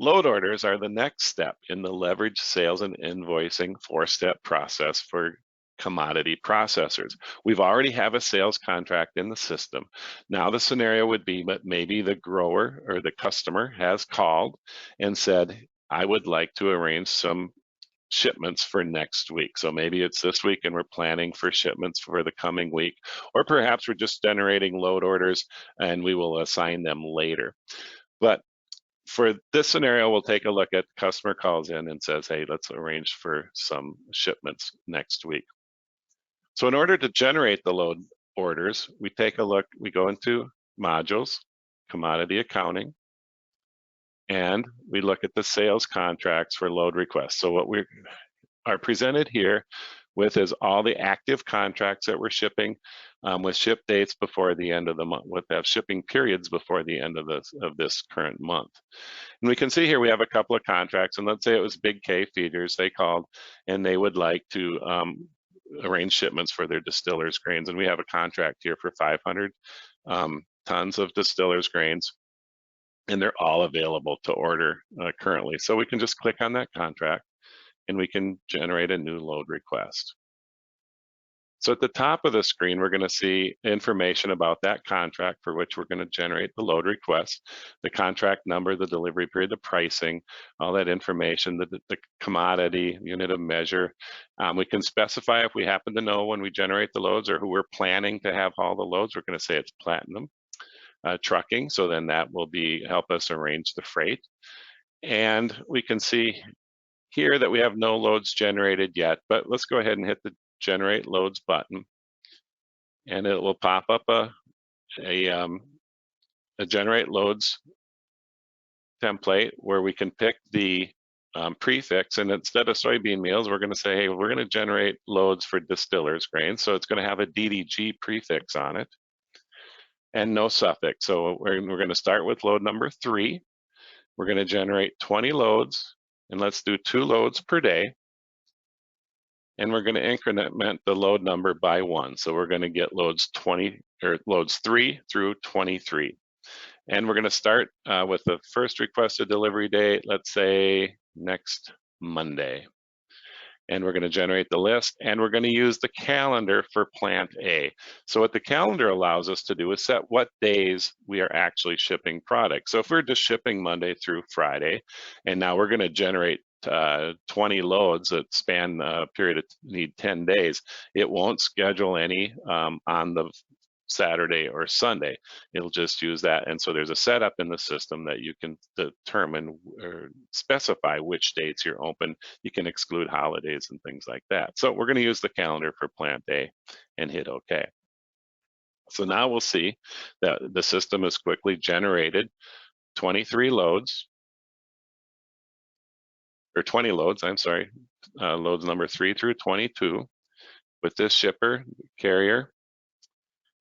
Load orders are the next step in the Levridge sales and invoicing 4-step process for commodity processors. We've already have a sales contract in the system. Now the scenario would be that maybe the grower or the customer has called and said, I would like to arrange some shipments for next week. So maybe it's this week and we're planning for shipments for the coming week, or perhaps we're just generating load orders and we will assign them later. But for this scenario, we'll take a look at customer calls in and says, hey, let's arrange for some shipments next week. So in order to generate the load orders, we take a look, we go into modules, commodity accounting, and we look at the sales contracts for load requests. So what we are presented here with is all the active contracts that we're shipping with ship dates before the end of the month, with have shipping periods before the end of this current month. And we can see here we have a couple of contracts, and let's say it was Big K Feeders. They called and they would like to arrange shipments for their distillers grains, and we have a contract here for 500 tons of distillers grains, and they're all available to order currently. So we can just click on that contract and we can generate a new load request. So at the top of the screen, we're going to see information about that contract for which we're going to generate the load request, the contract number, the delivery period, the pricing, all that information, the commodity, unit of measure. We can specify if we happen to know when we generate the loads or who we're planning to have haul the loads. We're going to say it's Platinum Trucking, so then that will help us arrange the freight. And we can see here that we have no loads generated yet, but let's go ahead and hit the Generate Loads button, and it will pop up a Generate Loads template where we can pick the prefix, and instead of soybean meals, we're going to say, hey, we're going to generate loads for distillers grains, so it's going to have a DDG prefix on it and no suffix. So we're going to start with load number 3. We're going to generate 20 loads, and let's do 2 loads per day. And we're going to increment the load number by 1. So we're going to get loads 3 through 23. And we're going to start with the first requested delivery date, let's say next Monday. And we're going to generate the list, and we're going to use the calendar for plant A. So what the calendar allows us to do is set what days we are actually shipping products. So if we're just shipping Monday through Friday, and now we're going to generate 20 loads that span a period of need 10 days, it won't schedule any on the Saturday or Sunday. It'll just use that. And so there's a setup in the system that you can determine or specify which dates you're open. You can exclude holidays and things like that. So we're going to use the calendar for plant A and hit OK. So now we'll see that the system has quickly generated 23 loads, or 20 loads, I'm sorry, loads number 3 through 22 with this shipper, carrier,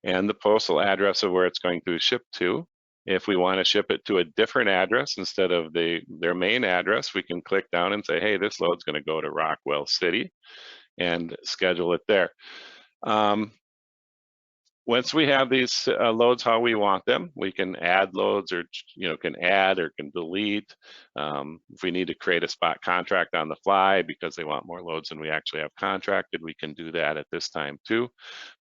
and the postal address of where it's going to ship to. If we want to ship it to a different address instead of their main address, we can click down and say, hey, this load's going to go to Rockwell City, and schedule it there. Once we have these loads how we want them, we can add loads, or can add or can delete. If we need to create a spot contract on the fly because they want more loads than we actually have contracted, we can do that at this time too.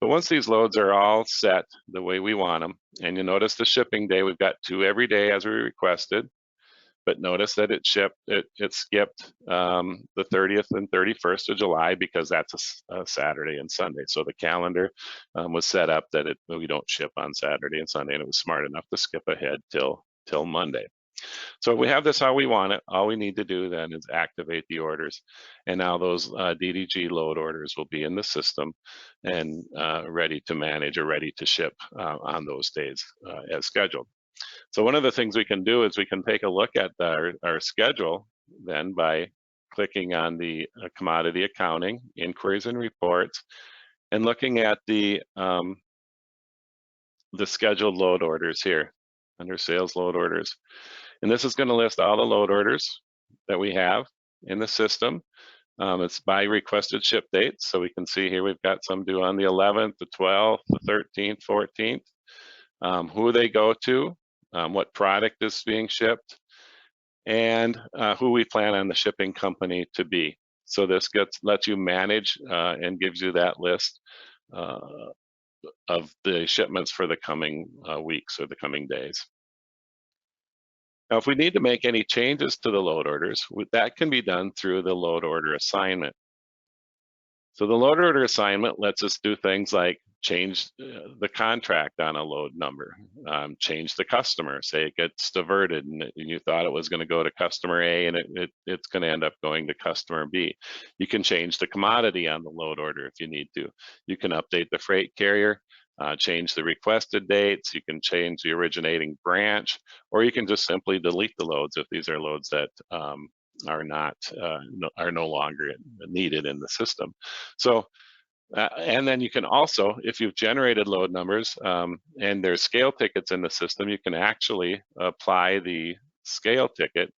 But once these loads are all set the way we want them, and you notice the shipping day, we've got 2 every day as we requested. But notice that it skipped the 30th and 31st of July because that's a Saturday and Sunday. So the calendar was set up that we don't ship on Saturday and Sunday, and it was smart enough to skip ahead till Monday. So we have this how we want it. All we need to do then is activate the orders. And now those DDG load orders will be in the system and ready to manage or ready to ship on those days as scheduled. So one of the things we can do is we can take a look at our schedule then by clicking on the commodity accounting, inquiries and reports, and looking at the scheduled load orders here under sales load orders. And this is going to list all the load orders that we have in the system. It's by requested ship dates. So we can see here we've got some due on the 11th, the 12th, the 13th, 14th, who they go to, what product is being shipped, and who we plan on the shipping company to be. So this lets you manage and gives you that list of the shipments for the coming weeks or the coming days. Now, if we need to make any changes to the load orders, that can be done through the load order assignment. So the load order assignment lets us do things like change the contract on a load number, change the customer, say it gets diverted and you thought it was going to go to customer A and it's going to end up going to customer B. You can change the commodity on the load order if you need to. You can update the freight carrier, change the requested dates, you can change the originating branch, or you can just simply delete the loads if these are loads that are no longer needed in the system. So, and then you can also, if you've generated load numbers and there's scale tickets in the system, you can actually apply the scale ticket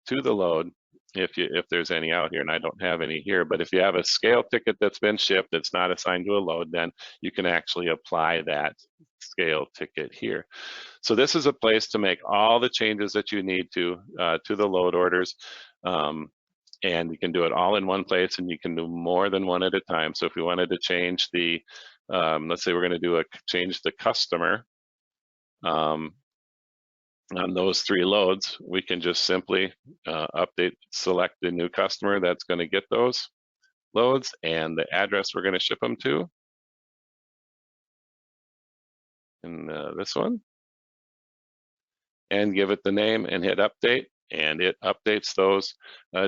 to the load if there's any out here, and I don't have any here, but if you have a scale ticket that's been shipped that's not assigned to a load, then you can actually apply that scale ticket here. So this is a place to make all the changes that you need to the load orders. And you can do it all in one place, and you can do more than one at a time. So if we wanted to change the, let's say we're going to change the customer on those 3 loads, we can just simply select the new customer that's going to get those loads and the address we're going to ship them to. And this one. And give it the name and hit update, and it updates those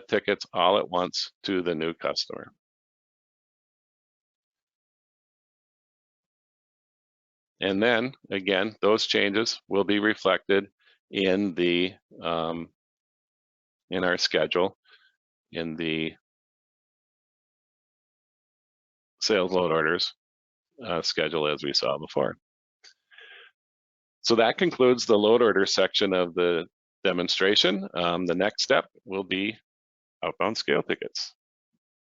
tickets all at once to the new customer. And then again, those changes will be reflected in the in our schedule, in the sales load orders schedule as we saw before. So that concludes the load order section of the demonstration. The next step will be outbound scale tickets.